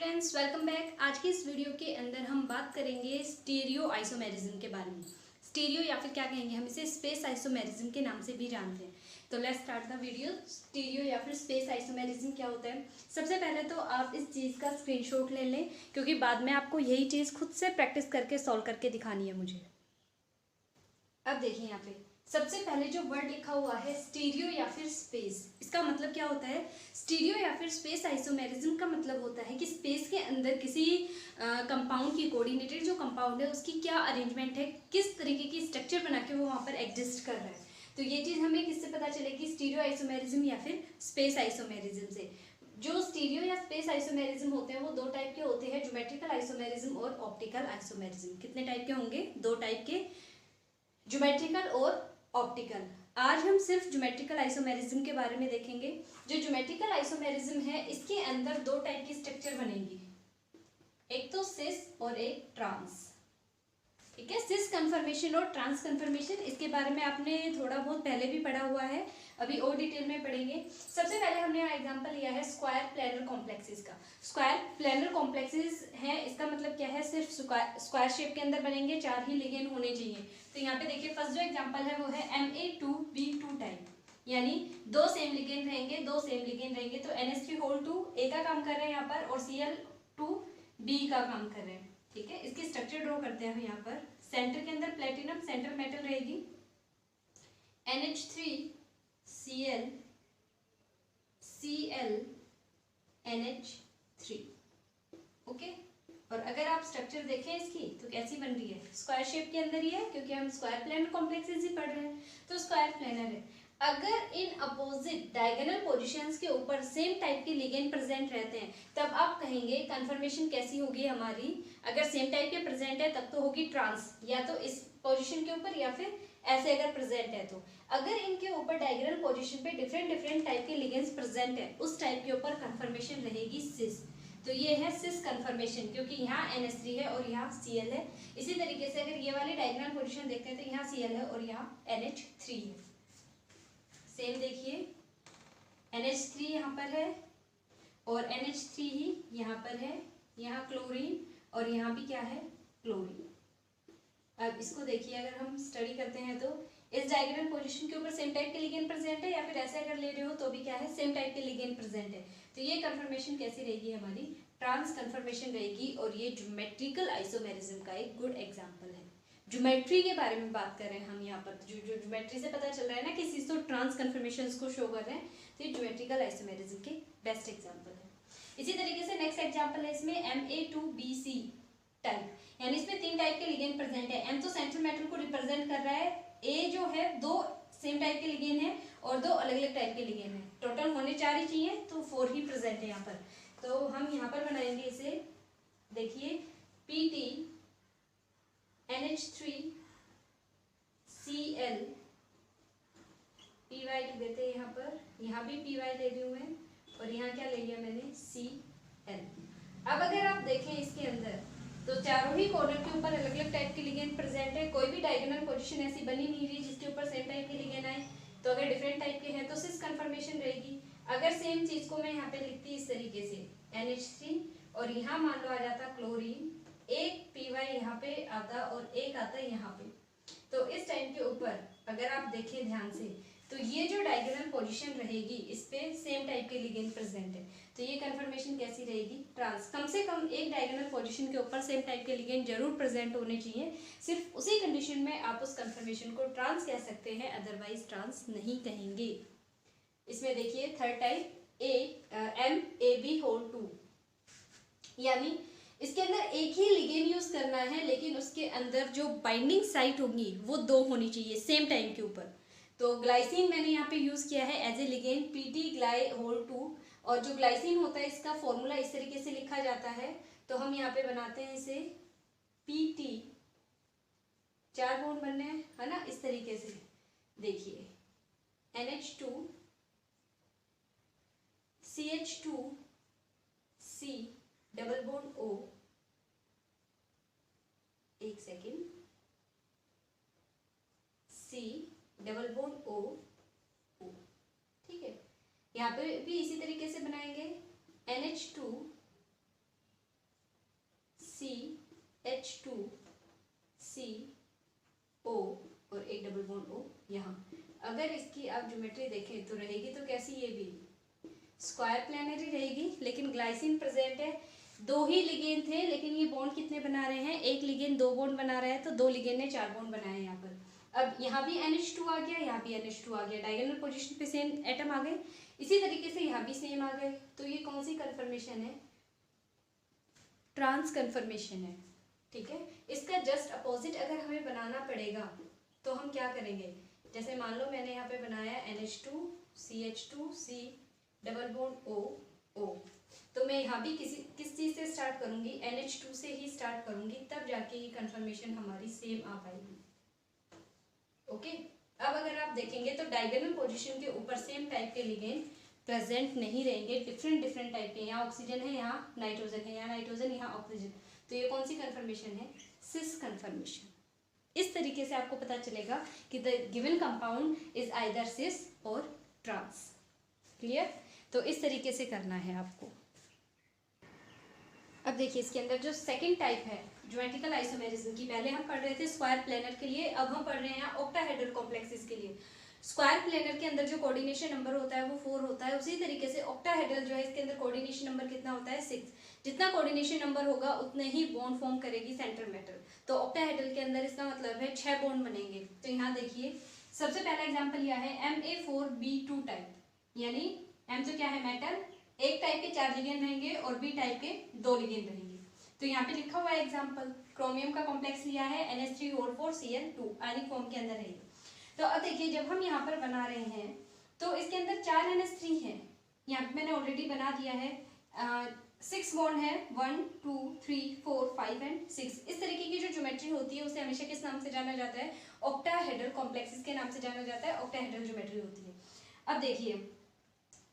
Friends, welcome back. आज की इस वीडियो के अंदर हम बात करेंगे स्टीरियो आइसोमेरिज्म के बारे में। स्टीरियो या फिर क्या कहेंगे हम इसे, स्पेस आइसोमेरिज्म के नाम से भी जानते हैं। तो let's start the video. Stereo या फिर स्पेस आइसोमेरिज्म क्या होता है? सबसे पहले तो आप इस चीज़ का स्क्रीनशॉट ले लें, क्योंकि बाद में आपको यही चीज़ खुद से प्रैक्टिस करके सॉल्व करके दिखानी है मुझे। अब देखिए यहाँ पे सबसे पहले जो वर्ड लिखा हुआ है स्टीरियो या फिर स्पेस, इसका मतलब क्या होता है? स्टीरियो या फिर स्पेस आइसोमेरिज्म का मतलब होता है कि स्पेस के अंदर किसी कंपाउंड की, कोऑर्डिनेटेड जो कंपाउंड है उसकी क्या अरेंजमेंट है, किस तरीके की स्ट्रक्चर बना के वो वहाँ पर एग्जिस्ट कर रहा है। तो ये चीज़ हमें किससे पता चलेगी? स्टीरियो आइसोमेरिज्म या फिर स्पेस आइसोमेरिज्म से। जो स्टीरियो या स्पेस आइसोमेरिज्म होते हैं वो दो टाइप के होते हैं, ज्योमेट्रिकल आइसोमेरिज्म और ऑप्टिकल आइसोमेरिज्म। कितने टाइप के होंगे? दो टाइप के, ज्योमेट्रिकल और ऑप्टिकल। आज हम सिर्फ ज्योमेट्रिकल आइसोमेरिज्म के बारे में देखेंगे। जो ज्योमेट्रिकल आइसोमेरिज्म है इसके अंदर दो टाइप की स्ट्रक्चर बनेगी, एक तो सिस और एक ट्रांस। ठीक है, सिस कन्फर्मेशन और ट्रांस कन्फर्मेशन, इसके बारे में आपने थोड़ा बहुत पहले भी पढ़ा हुआ है, अभी और डिटेल में पढ़ेंगे। सबसे पहले हमने एग्जांपल लिया है स्क्वायर प्लेनर कॉम्प्लेक्सेस का। स्क्वायर प्लेनर कॉम्प्लेक्सेस है, इसका मतलब क्या है? सिर्फ स्क्वायर शेप के अंदर बनेंगे, चार ही लिगेंड होने चाहिए। तो यहाँ पे देखिए फर्स्ट जो एग्जांपल है वो है Ma2B2 टाइप, यानी दो सेम लिगेंड रहेंगे, दो सेम लिगेंड रहेंगे। तो NH3 A का काम कर रहे हैं यहाँ पर और Cl2B का काम कर रहे हैं। ठीक है, इसकी स्ट्रक्चर ड्रॉ करते हैं यहाँ पर। सेंटर के अंदर प्लेटिनम सेंटर मेटल रहेगी, NH3Cl NH3। ओके, और अगर आप स्ट्रक्चर देखें इसकी तो कैसी बन रही है? स्क्वायर शेप के अंदर ही है, क्योंकि हम स्क्वायर प्लेनर कॉम्प्लेक्सेस ही पढ़ रहे हैं, तो स्क्वायर प्लेनर है। अगर इन अपोजिट डायगोनल पोजीशंस के ऊपर सेम टाइप के लिगेंड प्रेजेंट रहते हैं तब आप कहेंगे कन्फर्मेशन कैसी होगी हमारी? अगर सेम टाइप के प्रेजेंट है तब तो होगी ट्रांस, या तो इस पोजीशन के ऊपर या फिर ऐसे अगर प्रेजेंट है तो। अगर इनके ऊपर डायगोनल पोजीशन पे डिफरेंट डिफरेंट टाइप के लिगेंड्स प्रेजेंट है उस टाइप के ऊपर कन्फर्मेशन रहेगी सिस। तो ये है सिस कन्फर्मेशन, क्योंकि यहाँ NH3 है और यहाँ Cl है। इसी तरीके से अगर ये वाली डायगोनल पोजीशन देखते हैं तो यहाँ Cl है और यहाँ NH3 है। सेम देखिए, NH3 यहाँ पर है और NH3 ही यहाँ पर है, यहाँ क्लोरीन और यहाँ भी क्या है? क्लोरीन। अब इसको देखिए, अगर हम स्टडी करते हैं तो इस डायगोनल पोजीशन के ऊपर सेम टाइप के लिगेंड प्रेजेंट है, या फिर ऐसे अगर ले रहे हो तो भी क्या है? सेम टाइप के लिगेंड प्रेजेंट है। तो ये कन्फर्मेशन कैसी रहेगी हमारी? ट्रांस कन्फर्मेशन रहेगी, और ये ज्योमेट्रिकल आइसोमेरिज्म का एक गुड एग्जांपल है। ज्योमेट्री के बारे में बात कर रहे हैं हम यहाँ पर, जो ज्योमेट्री से पता चल रहा है ना कि चीज तो ट्रांस कन्फर्मेशंस को शो कर रहे हैं, तो ये ज्योमेट्रिकल आइसोमेरिज्म के बेस्ट एग्जांपल है। इसी तरीके से नेक्स्ट एग्जांपल है इसमें Ma2BC टाइप, यानी इसमें तीन टाइप के लिगेंड प्रेजेंट है। M तो सेंट्रल मेटल को रिप्रेजेंट कर रहा है, A जो है दो सेम टाइप के लिगेंड है और दो अलग अलग टाइप के लिगेंड है। टोटल होने चार ही चाहिए, तो 4 ही प्रेजेंट है यहाँ पर। तो हम यहाँ पर बनाएंगे इसे, देखिए PT NH3Cl PY लिख देते हैं यहाँ पर, यहाँ भी PY ले रही हूँ मैं, और यहाँ क्या ले लिया मैंने? Cl। अब अगर आप देखें इसके अंदर तो चारों ही कॉर्नर के ऊपर अलग अलग टाइप के लिगेंड प्रेजेंट है, कोई भी डायगोनल पोजीशन ऐसी बनी नहीं हुई जिसके ऊपर सेम टाइप के लिगेंड आए। तो अगर डिफरेंट टाइप के हैं तो सिस कन्फर्मेशन रहेगी। अगर सेम चीज को मैं यहाँ पे लिखती इस तरीके से NH3 और यहाँ मान लो आ जाता क्लोरीन, एक PY यहाँ पे आता और एक आता यहाँ पे, तो इस टाइम के ऊपर अगर आप देखें ध्यान से तो ये जो डायगोनल पोजीशन रहेगी इस पे सेम टाइप के लिगेंड प्रेजेंट है, तो ये कन्फर्मेशन कैसी रहेगी? ट्रांस। कम से कम एक डायगोनल पोजीशन के ऊपर सेम टाइप के लिगेंड जरूर प्रेजेंट होने चाहिए, सिर्फ उसी कंडीशन में आप उस कन्फर्मेशन को ट्रांस कह सकते हैं, अदरवाइज ट्रांस नहीं कहेंगे। इसमें देखिए थर्ड टाइप MAB2, यानी इसके अंदर एक ही लिगेंड यूज करना है, लेकिन उसके अंदर जो बाइंडिंग साइट होगी वो दो होनी चाहिए सेम टाइम के ऊपर। तो ग्लाइसिन मैंने यहाँ पे यूज किया है एज ए लिगेंड PT-Gly2, और जो ग्लाइसिन होता है इसका फॉर्मूला इस तरीके से लिखा जाता है, तो हम यहाँ पे बनाते हैं इसे PT, चार बॉन्ड बनने हैं, है ना, इस तरीके से। देखिए NH2 CH2 C double bond O, एक second, C double bond O, ठीक है। यहाँ पे भी इसी तरीके से बनाएंगे NH2 CH2CO और एक डबल बॉन्ड O यहाँ। अगर इसकी आप ज्योमेट्री देखें तो रहेगी तो कैसी, ये भी स्क्वायर प्लेनर ही रहेगी, लेकिन ग्लाइसिन प्रेजेंट है। दो ही लिगेंड थे, लेकिन ये बॉन्ड कितने बना रहे हैं, एक लिगेंड दो बॉन्ड बना रहा है, तो दो लिगेंड ने चार बॉन्ड बनाए यहाँ पर। अब यहाँ भी NH2 आ गया, यहाँ भी NH2 आ गया, डायगोनल पोजीशन पे सेम एटम आ गए। इसी तरीके से यहाँ भी सेम आ गए, तो ये कौन सी कन्फर्मेशन है, ट्रांस कन्फर्मेशन है। ठीक है, इसका जस्ट अपोजिट अगर हमें बनाना पड़ेगा तो हम क्या करेंगे, जैसे मान लो मैंने यहाँ पे बनाया NH2 CH2 C double bond O O, तो मैं यहाँ भी किस चीज से स्टार्ट करूंगी, NH2 से ही स्टार्ट करूंगी, तब जाके ये कन्फर्मेशन हमारी सेम आ पाएगी। ओके, अब अगर आप देखेंगे तो डायगोनल पोजीशन के ऊपर सेम टाइप के लिगेंड प्रेजेंट नहीं रहेंगे, डिफरेंट टाइप के, यहाँ ऑक्सीजन है, यहाँ नाइट्रोजन है, यहाँ नाइट्रोजन, यहाँ ऑक्सीजन, तो ये कौन सी कन्फर्मेशन है, सिस कन्फर्मेशन। इस तरीके से आपको पता चलेगा कि the given compound is either cis or trans. Clear, तो इस तरीके से करना है आपको। अब देखिए इसके अंदर जो सेकंड टाइप है ज्योमेट्रिकल आइसोमेरिज्म की, पहले हम पढ़ रहे थे स्क्वायर प्लेनर के लिए, अब हम पढ़ रहे हैं ऑक्टाहेड्रल कॉम्प्लेक्सेस के लिए। स्क्वायर प्लेनर के अंदर जो कोऑर्डिनेशन नंबर होता है वो 4 होता है, उसी तरीके से ऑक्टाहेड्रल जो है इसके अंदर कोऑर्डिनेशन नंबर कितना होता है, 6। जितना कोऑर्डिनेशन नंबर होगा उतने ही बॉन्ड फॉर्म करेगी सेंट्रल मेटल। तो ऑक्टाहेड्रल के अंदर इसका मतलब है 6 बॉन्ड बनेंगे। तो यहाँ देखिए सबसे पहला एग्जाम्पल यह है Ma4B2 टाइप, यानी M तो क्या है मेटल, एक टाइप के 4 लिगेंड रहेंगे और B टाइप के 2 लिगेंड रहेंगे। तो यहाँ पे लिखा हुआ है एग्जाम्पल, क्रोमियम का कॉम्प्लेक्स लिया है NH3O4Cl2 आयनिक फॉर्म के अंदर है। तो अब देखिए जब हम यहाँ पर बना रहे हैं तो इसके अंदर 4 NH3 है, यहाँ पे मैंने ऑलरेडी बना दिया है, 6 बॉन्ड है, 1 2 3 4 5 एंड 6। इस तरीके की जो ज्योमेट्री होती है उसे हमेशा किस नाम से जाना जाता है, ऑक्टाहेड्रल कॉम्प्लेक्सेस के नाम से जाना जाता है, ऑक्टाहेड्रल ज्योमेट्री होती है। अब देखिए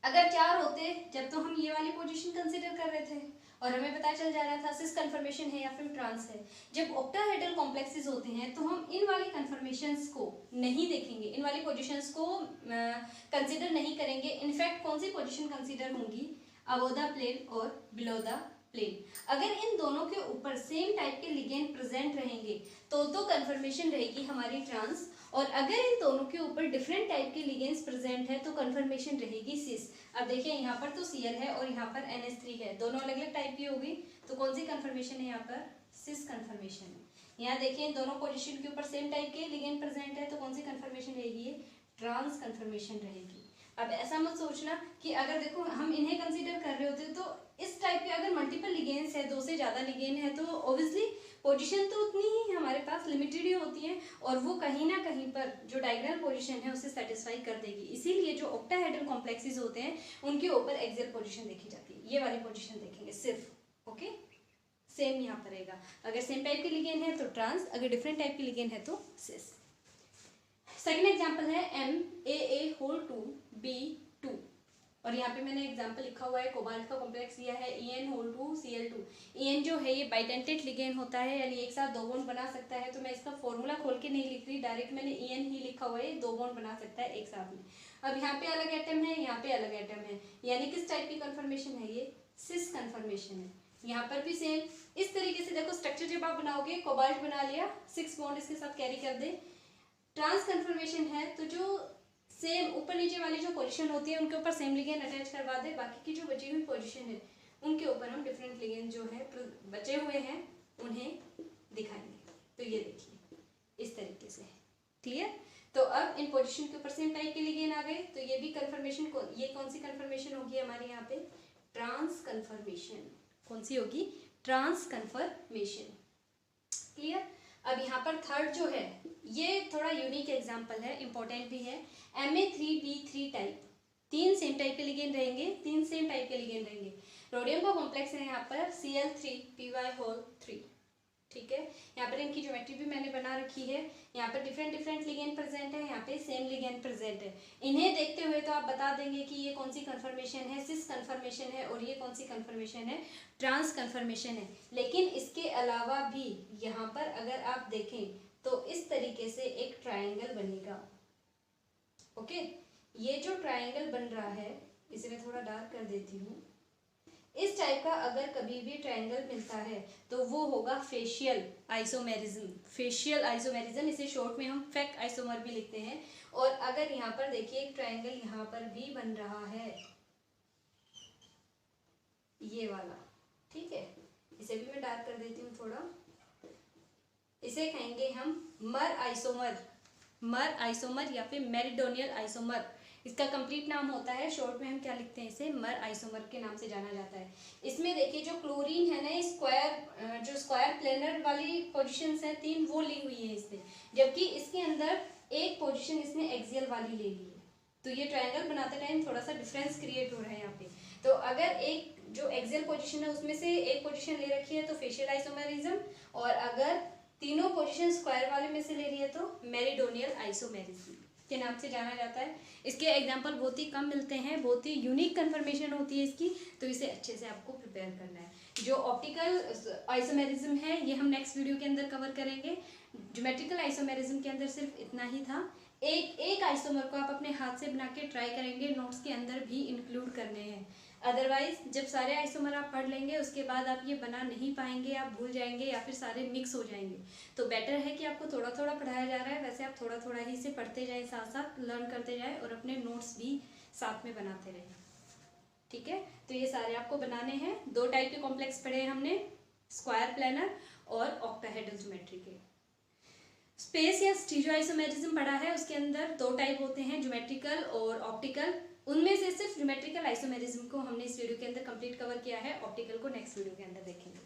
अगर 4 होते जब तो हम ये वाली पोजीशन कंसीडर कर रहे थे और हमें पता चल जा रहा था सिस कन्फर्मेशन है या फिर ट्रांस है। जब ऑक्टाहेड्रल कॉम्प्लेक्सेस होते हैं तो हम इन वाली कन्फर्मेशंस को नहीं देखेंगे, इन वाली पोजीशंस को कंसीडर नहीं करेंगे। इनफैक्ट कौन सी पोजीशन कंसीडर होंगी, अबव द प्लेन और बिलो द प्लेन। अगर इन दोनों के ऊपर सेम टाइप के लिगेंड प्रेजेंट रहेंगे तो कन्फर्मेशन रहेगी हमारी ट्रांस, और अगर इन दोनों के ऊपर डिफरेंट टाइप के लिगेंड्स प्रेजेंट है तो कन्फर्मेशन रहेगी सिस। अब देखिए यहाँ पर तो Cl है और यहाँ पर NH3 है, दोनों अलग अलग टाइप की होगी, तो कौन सी कन्फर्मेशन है, यहाँ पर सिस कन्फर्मेशन है। यहाँ देखिए इन दोनों पोजीशन के ऊपर सेम टाइप के लिगेंड प्रेजेंट है, तो कौन सी कन्फर्मेशन रहेगी, ये ट्रांस कन्फर्मेशन रहेगी। अब ऐसा मत सोचना कि अगर देखो हम इन्हें कंसीडर कर रहे होते तो इस टाइप के अगर मल्टीपल लिगेंड्स है, 2 से ज्यादा लिगेंड है, तो ऑब्वियसली पोजीशन तो उतनी ही हमारे पास लिमिटेड ही होती है और वो कहीं ना कहीं पर जो डायगोनल पोजीशन है उसे सेटिस्फाई कर देगी। इसीलिए जो ऑक्टाहेड्रल कॉम्प्लेक्सेस होते हैं उनके ऊपर एक्सियल पोजीशन देखी जाती है, ये वाली पोजीशन देखेंगे सिर्फ। ओके, सेम यहाँ पर रहेगा, अगर सेम टाइप के लिगेंड है तो ट्रांस, अगर डिफरेंट टाइप के लिगेंड है तो सिस। सेकेंड एग्जाम्पल है MAA2B2 और यहाँ पे मैंने एग्जाम्पल लिखा हुआ है, कोबाल्ट का कॉम्प्लेक्स लिया है En2Cl2। En जो है ये बाइडेंटेड लिगेंड होता है, यानी एक साथ 2 बॉन्ड बना सकता है। तो मैं इसका फॉर्मूला खोल के नहीं लिख रही, डायरेक्ट मैंने En ही लिखा हुआ है, 2 बॉन्ड बना सकता है एक साथ में। अब यहाँ पे अलग एटम है, यहाँ पे अलग एटम है, यानी किस टाइप की कन्फर्मेशन है, ये सिस कन्फर्मेशन है। यहाँ पर भी सेम इस तरीके से देखो स्ट्रक्चर जब आप बनाओगे, कोबाल्ट बना लिया, 6 बॉन्ड इसके साथ कैरी कर दे। ट्रांस कन्फर्मेशन है तो जो सेम ऊपर नीचे वाली जो पोजीशन होती है उनके ऊपर सेम लिगेंड अटैच करवा दे, बाकी की जो बची हुई पोजीशन है उनके ऊपर हम डिफरेंट लिगेंड जो है बचे हुए हैं उन्हें दिखाएंगे। तो ये देखिए इस तरीके से, क्लियर। तो अब इन पोजीशन के ऊपर सेम टाइप के लिगेंड आ गए, तो ये भी कन्फर्मेशन ये कौन सी कन्फर्मेशन होगी हमारे यहाँ पे, ट्रांस कन्फर्मेशन। कौन सी होगी, ट्रांस कन्फर्मेशन, क्लियर। अब यहाँ पर थर्ड जो है ये थोड़ा यूनिक एग्जांपल है, इंपॉर्टेंट भी है। Ma3B3 टाइप, 3 सेम टाइप के लिगेंड रहेंगे, 3 सेम टाइप के लिगेंड रहेंगे। रोडियम का कॉम्प्लेक्स है यहाँ पर Cl3Py3, ठीक है। यहाँ पर इनकी ज्योमेट्री भी मैंने बना रखी है, यहाँ पर डिफरेंट लिगेंड प्रेजेंट है, यहाँ पे सेम लिगेंड प्रेजेंट है। इन्हें देखते हुए तो आप बता देंगे कि ये कौन सी कन्फर्मेशन है, सिस कन्फर्मेशन है, और ये कौन सी कन्फर्मेशन है, ट्रांस कन्फर्मेशन है। लेकिन इसके अलावा भी यहाँ पर अगर आप देखें तो इस तरीके से एक ट्राइंगल बनेगा। ओके, ये जो ट्राइंगल बन रहा है इसे मैं थोड़ा डार्क कर देती हूँ, इस टाइप का अगर कभी भी ट्रायंगल मिलता है तो वो होगा फेशियल आइसोमेरिज्म। फेशियल आइसोमेरिज्म, इसे शॉर्ट में हम फेक आइसोमर भी लिखते हैं। और अगर यहाँ पर देखिए एक ट्रायंगल यहाँ पर भी बन रहा है, ये वाला, ठीक है, इसे भी मैं डार्क कर देती हूँ थोड़ा। इसे कहेंगे हम मर आइसोमर, मर आइसोमर या फिर मेरिडोनियल आइसोमर। इसका कंप्लीट नाम होता है, शॉर्ट में हम क्या लिखते हैं, इसे मर आइसोमर के नाम से जाना जाता है। इसमें देखिए जो क्लोरीन है ना, स्क्वायर जो स्क्वायर प्लेनर वाली पोजीशंस है 3, वो ली हुई है इसने, जबकि इसके अंदर एक पोजीशन इसने एक्सियल वाली ले ली है। तो ये ट्रायंगल बनाते टाइम थोड़ा सा डिफरेंस क्रिएट हो रहा है यहाँ पे। तो अगर एक जो एक्सियल पोजीशन है उसमें से एक पोजीशन ले रखी है तो फेशियल आइसोमेरिज्म, और अगर तीनों पोजीशन स्क्वायर वाले में से ले रही है तो मेरिडोनियल आइसोमेरिज्म के नाम से जाना जाता है। इसके एग्जांपल बहुत ही कम मिलते हैं, बहुत ही यूनिक कन्फर्मेशन होती है इसकी, तो इसे अच्छे से आपको प्रिपेयर करना है। जो ऑप्टिकल आइसोमेरिज्म है ये हम नेक्स्ट वीडियो के अंदर कवर करेंगे। ज्योमेट्रिकल आइसोमेरिज्म के अंदर सिर्फ इतना ही था। एक आइसोमर को आप अपने हाथ से बना के ट्राई करेंगे, नोट्स के अंदर भी इंक्लूड करने हैं। अदरवाइज जब सारे आइसोमर आप पढ़ लेंगे उसके बाद आप ये बना नहीं पाएंगे, आप भूल जाएंगे या फिर सारे मिक्स हो जाएंगे। तो बेटर है कि आपको थोड़ा थोड़ा पढ़ाया जा रहा है, वैसे आप थोड़ा थोड़ा ही से पढ़ते जाएं, साथ साथ लर्न करते जाएं और अपने नोट्स भी साथ में बनाते रहें, ठीक है। तो ये सारे आपको बनाने हैं। 2 टाइप के कॉम्प्लेक्स पढ़े हमने, स्क्वायर प्लानर और ऑक्टाहेड्रल ज्योमेट्री के। स्पेस या स्टीरियो आइसोमेरिज्म पढ़ा है, उसके अंदर 2 टाइप होते हैं, ज्योमेट्रिकल और ऑप्टिकल। उनमें से सिर्फ ज्योमेट्रिकल आइसोमेरिज्म को हमने इस वीडियो के अंदर कंप्लीट कवर किया है, ऑप्टिकल को नेक्स्ट वीडियो के अंदर देखेंगे।